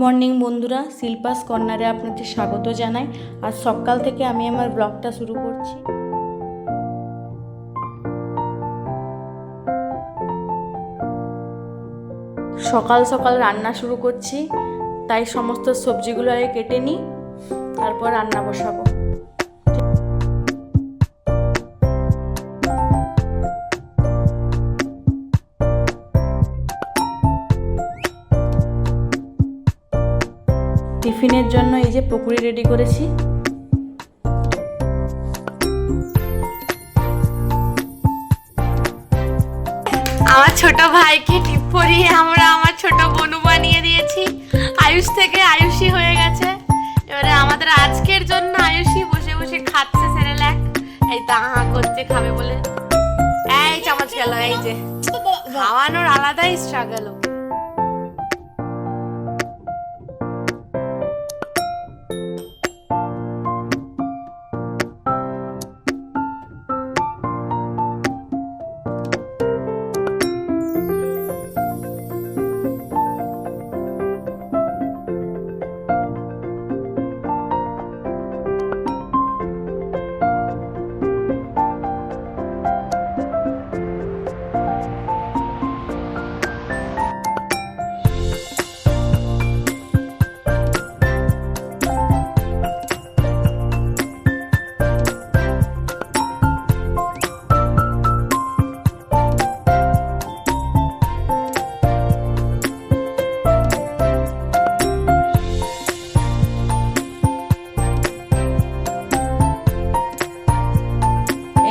Morning বন্ধুরা, শিল্পাস কর্নারে আপনাদের স্বাগত জানাই। আজ সকাল থেকে আমি আমার ব্লগটা শুরু করছি। সকাল সকাল রান্না শুরু করছি, তাই সমস্ত সবজিগুলো আগে কেটে নিই, তারপর রান্না বসাবো। টিফিনের জন্য এই যে পকোড়ি রেডি করেছি। আমার ছোট ভাইকে টিপ পরিয়ে আমরা আমার ছোট বনু বানিয়ে দিয়েছি। আয়ুষ থেকে আয়ুষী হয়ে গেছে। এবারে আমাদের আজকের জন্য আয়ুষী বসে বসে খাচ্ছে সেরেল্যাক। এই তাহা করছে খাবে বলে, এই চামচ গেল। এই যে খাওয়ানোর আলাদাই স্ট্রাগল।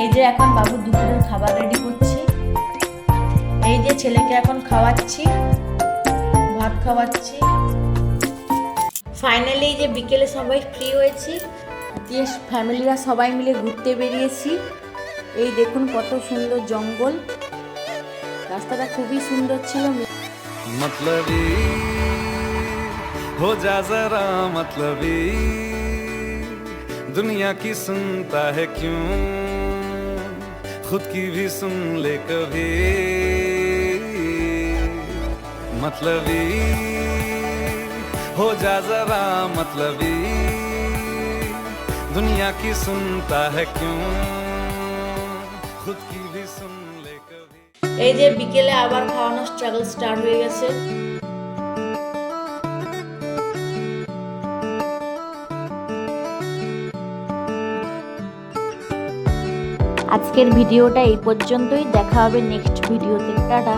এই যে এখন বাবু দুপুরের খাবার রেডি করছি। এই যে ছেলেকে এখন খাওয়াচ্ছি, ভাত খাওয়াচ্ছি। ফাইনালি এই যে বিকেলে সবাই ফ্রি হয়েছি, দিয়ে ফ্যামিলিরা সবাই মিলে ঘুরতে বেরিয়েছি। এই দেখুন কত সুন্দর জঙ্গল, রাস্তাটা খুবই সুন্দর ছিল। मतलबी हो जा जरा मतलबी, दुनिया की सुनता है क्यों, खुद की भी सुन ले कभी। मतलबी हो जा जरा मतलबी, दुनिया की सुनता है क्यों, खुद की भी सुन ले कभी। এই যে বিকেলে আবার খাওয়ানোর স্ট্রাগল স্টার্ট হয়ে গেছে। আজকের ভিডিওটা এই পর্যন্তই, দেখা হবে নেক্সট ভিডিওতে। টাটা।